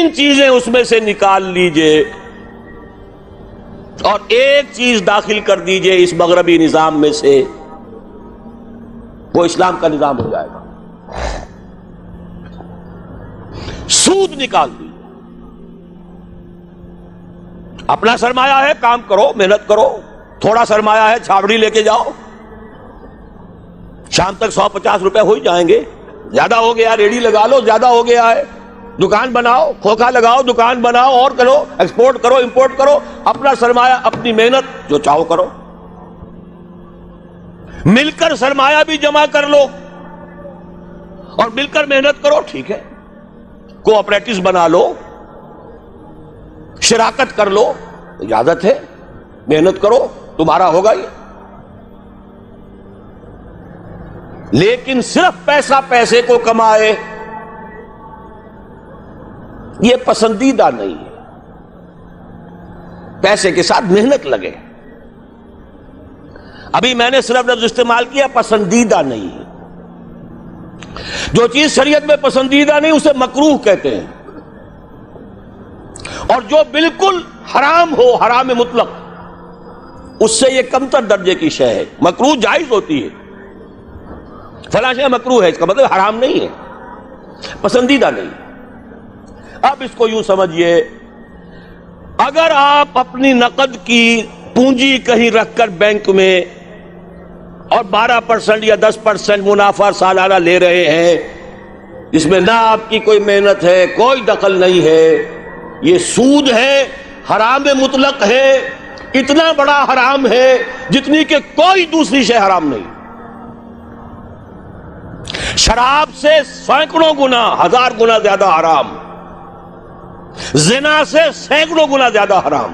3 چیزیں اس میں سے نکال لیجئے اور ایک چیز داخل کر دیجئے اس مغربی نظام میں سے، وہ اسلام کا نظام ہو جائے گا۔ سود نکال دیجئے، اپنا سرمایہ ہے، کام کرو، محنت کرو، تھوڑا سرمایہ ہے، چھاوڑی لے کے جاؤ، شام تک 150 روپے ہو ہی جائیں گے، زیادہ ہو گیا ریڑھی لگا لو، زیادہ ہو گیا ہے دکان بناؤ، کھوکھا لگاؤ، دکان بناؤ، اور کرو، ایکسپورٹ کرو، امپورٹ کرو، اپنا سرمایہ، اپنی محنت جو چاہو کرو، مل کر سرمایہ بھی جمع کر لو اور مل کر محنت کرو، ٹھیک ہے، کوآپریٹس بنا لو، شراکت کر لو، اجازت ہے، محنت کرو، تمہارا ہوگا یہ۔ لیکن صرف پیسہ پیسے کو کمائے یہ پسندیدہ نہیں ہے، پیسے کے ساتھ محنت لگے۔ ابھی میں نے صرف لفظ استعمال کیا پسندیدہ نہیں ہے، جو چیز شریعت میں پسندیدہ نہیں اسے مکروہ کہتے ہیں، اور جو بالکل حرام ہو، حرام مطلق، اس سے یہ کمتر درجے کی شے ہے۔ مکروہ جائز ہوتی ہے، فلاں شے مکروہ ہے، اس کا مطلب حرام نہیں ہے، پسندیدہ نہیں۔ اب اس کو یوں سمجھیے، اگر آپ اپنی نقد کی پونجی کہیں رکھ کر بینک میں اور 12% یا 10% منافع سالانہ لے رہے ہیں، جس میں نہ آپ کی کوئی محنت ہے، کوئی دخل نہیں ہے، یہ سود ہے، حرام مطلق ہے، اتنا بڑا حرام ہے جتنی کہ کوئی دوسری شے حرام نہیں۔ شراب سے سینکڑوں گنا، 1000 گنا زیادہ حرام، زنا سے سینکڑوں گنا زیادہ حرام۔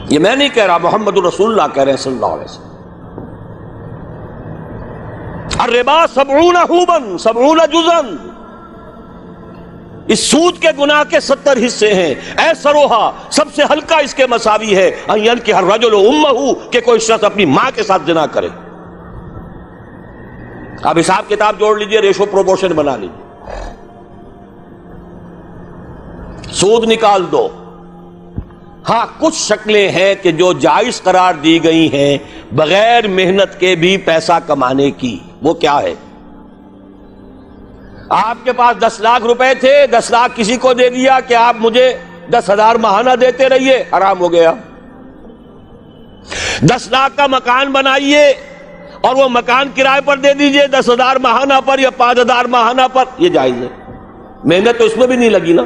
یہ میں نہیں کہہ رہا، محمد رسول اللہ کہہ رہے ہیں صلی اللہ علیہ وسلم۔ الربا 70 حوبا 70 جزءا، اس سود کے گناہ کے 70 حصے ہیں۔ اے سروہا، سب سے ہلکا اس کے مساوی ہے ان ينكح الرجل امہ، کہ کوئی شخص اپنی ماں کے ساتھ زنا کرے۔ اب حساب کتاب جوڑ لیجئے، ریشو پروپورشن بنا لیجئے، سود نکال دو۔ ہاں کچھ شکلیں ہیں کہ جو جائز قرار دی گئی ہیں بغیر محنت کے بھی پیسہ کمانے کی، وہ کیا ہے؟ آپ کے پاس 10 لاکھ روپے تھے، 10 لاکھ کسی کو دے دیا کہ آپ مجھے 10,000 ماہانہ دیتے رہیے، حرام ہو گیا۔ 10 لاکھ کا مکان بنائیے اور وہ مکان کرائے پر دے دیجئے 10,000 ماہانہ پر یا 5,000 ماہانہ پر، یہ جائز ہے، محنت تو اس میں بھی نہیں لگی نا،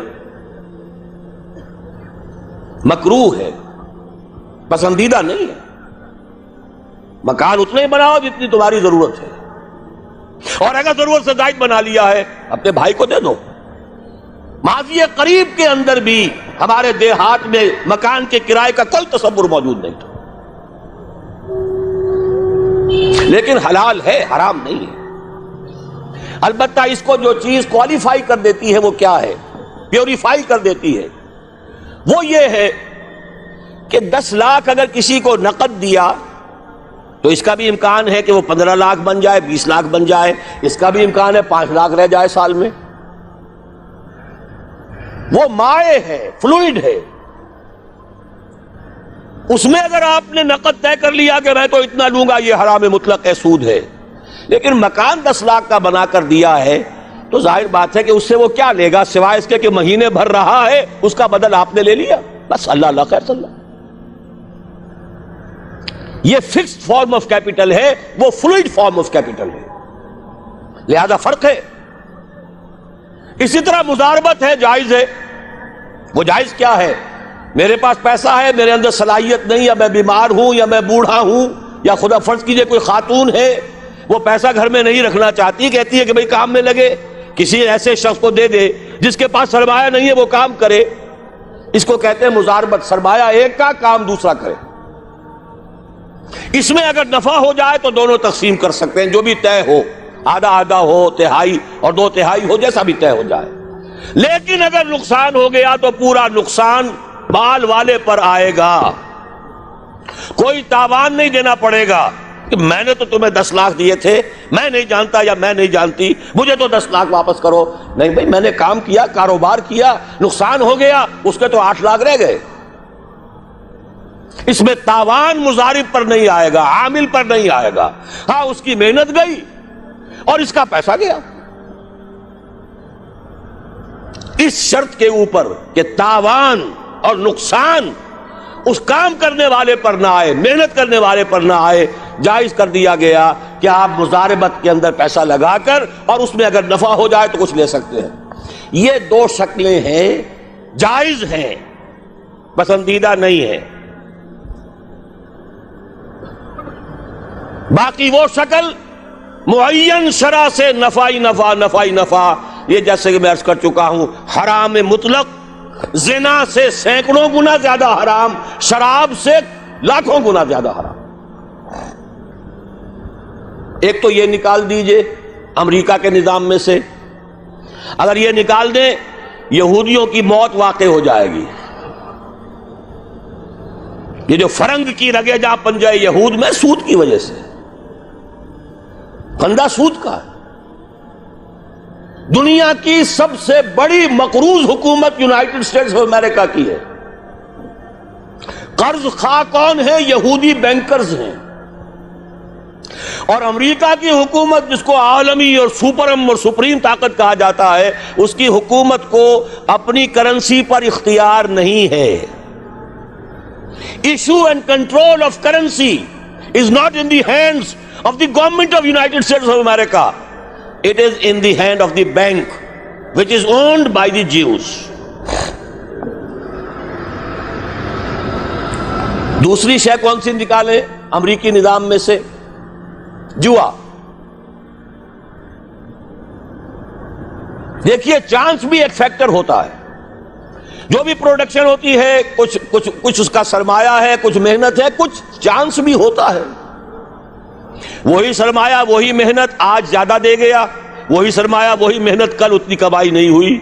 مکروہ ہے، پسندیدہ نہیں ہے۔ مکان اتنے ہی بناؤ جتنی تمہاری ضرورت ہے، اور اگر ضرورت سے زائد بنا لیا ہے اپنے بھائی کو دے دو۔ ماضی قریب کے اندر بھی ہمارے دیہات میں مکان کے کرائے کا کوئی تصور موجود نہیں تھا، لیکن حلال ہے، حرام نہیں ہے۔ البتہ اس کو جو چیز کوالیفائی کر دیتی ہے وہ کیا ہے، پیوریفائی کر دیتی ہے، وہ یہ ہے کہ 10 لاکھ اگر کسی کو نقد دیا تو اس کا بھی امکان ہے کہ وہ 15 لاکھ بن جائے، 20 لاکھ بن جائے، اس کا بھی امکان ہے 5 لاکھ رہ جائے سال میں۔ وہ مائع ہے، فلوئڈ ہے، اس میں اگر آپ نے نقد طے کر لیا کہ میں تو اتنا لوں گا، یہ حرام مطلق ہے، سود ہے۔ لیکن مکان 10 لاکھ کا بنا کر دیا ہے تو ظاہر بات ہے کہ اس سے وہ کیا لے گا سوائے اس کے کہ مہینے بھر رہا ہے، اس کا بدل آپ نے لے لیا، بس اللہ اللہ خیر صلی اللہ۔ یہ فکسڈ فارم آف کیپٹل ہے، وہ فلوئڈ فارم آف کیپٹل ہے، لہذا فرق ہے۔ اسی طرح مضاربت ہے، جائز ہے۔ وہ جائز کیا ہے؟ میرے پاس پیسہ ہے، میرے اندر صلاحیت نہیں، یا میں بیمار ہوں، یا میں بوڑھا ہوں، یا خدا فرض کیجئے کوئی خاتون ہے وہ پیسہ گھر میں نہیں رکھنا چاہتی، کہتی ہے کہ بھئی کام میں لگے، کسی ایسے شخص کو دے دے جس کے پاس سرمایہ نہیں ہے، وہ کام کرے، اس کو کہتے ہیں مضاربت، سرمایہ ایک کا، کام دوسرا کرے۔ اس میں اگر نفع ہو جائے تو دونوں تقسیم کر سکتے ہیں، جو بھی طے ہو، آدھا آدھا ہو، تہائی اور 2/3 ہو، جیسا بھی طے ہو جائے۔ لیکن اگر نقصان ہو گیا تو پورا نقصان مال والے پر آئے گا، کوئی تاوان نہیں دینا پڑے گا، کہ میں نے تو تمہیں 10 لاکھ دیے تھے، میں نہیں جانتا یا میں نہیں جانتی، مجھے تو 10 لاکھ واپس کرو. نہیں بھائی، میں نے کام کیا، کاروبار کیا، نقصان ہو گیا، اس کے تو 8 لاکھ رہ گئے. اس میں تاوان مضارب پر نہیں آئے گا، عامل پر نہیں آئے گا. ہاں، اس کی محنت گئی اور اس کا پیسہ گیا. اس شرط کے اوپر کہ تاوان اور نقصان اس کام کرنے والے پر نہ آئے، محنت کرنے والے پر نہ آئے، جائز کر دیا گیا کہ آپ مضاربت کے اندر پیسہ لگا کر اور اس میں اگر نفع ہو جائے تو کچھ لے سکتے ہیں. یہ 2 شکلیں ہیں، جائز ہیں، پسندیدہ نہیں ہیں. باقی وہ شکل معین شرع سے نفعی نفع، یہ جیسے کہ میں عرض کر چکا ہوں، حرام مطلق، زنا سے سینکڑوں گنا زیادہ حرام، شراب سے لاکھوں گنا زیادہ حرام. ایک تو یہ نکال دیجئے امریکہ کے نظام میں سے، اگر یہ نکال دیں یہودیوں کی موت واقع ہو جائے گی. یہ جو فرنگ کی رگے جا پنجے یہود میں سود کی وجہ سے، پھندا سود کا ہے. دنیا کی سب سے بڑی مقروض حکومت یونائٹڈ اسٹیٹس آف امریکہ کی ہے. قرض خواہ کون ہے؟ یہودی بینکرز ہیں. اور امریکہ کی حکومت، جس کو عالمی اور سپرم اور سپریم طاقت کہا جاتا ہے، اس کی حکومت کو اپنی کرنسی پر اختیار نہیں ہے. Issue and control of currency is not in the hands of the government of United States of America. It is in the hand of the bank, which is owned by the Jews. دوسری شے کون سی نکالے امریکی نظام میں سے؟ جوا. دیکھیے، چانس بھی ایک فیکٹر ہوتا ہے. جو بھی پروڈکشن ہوتی ہے، کچھ اس کا سرمایہ ہے، کچھ محنت ہے، کچھ چانس بھی ہوتا ہے. وہی سرمایہ وہی محنت آج زیادہ دے گیا، وہی سرمایہ وہی محنت کل اتنی کمائی نہیں ہوئی،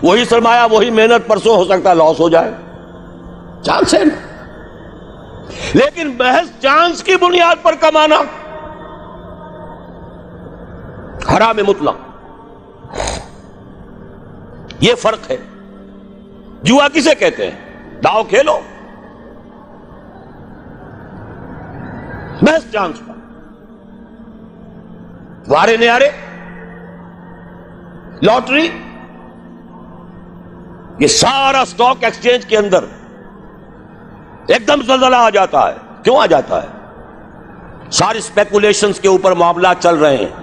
وہی سرمایہ وہی محنت پرسوں ہو سکتا ہے لاس ہو جائے. چانس ہے نا. لیکن محض چانس کی بنیاد پر کمانا حرام مطلق. یہ فرق ہے. جوا کسے کہتے ہیں؟ داؤ کھیلو محض چانس پر، وارے نیارے، لاٹری. یہ سارا سٹاک ایکسچینج کے اندر ایک دم زلزلہ آ جاتا ہے. کیوں آ جاتا ہے؟ ساری اسپیکولیشنز کے اوپر معاملات چل رہے ہیں،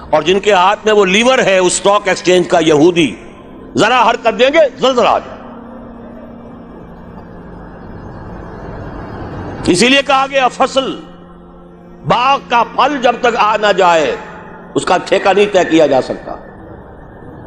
اور جن کے ہاتھ میں وہ لیور ہے اس سٹاک ایکسچینج کا، یہودی، ذرا حرکت دیں گے زلزلہ آ جائے. اسی لیے کہا گیا فصل، باغ کا پھل جب تک آ نہ جائے اس کا ٹھیکہ نہیں طے کیا جا سکتا.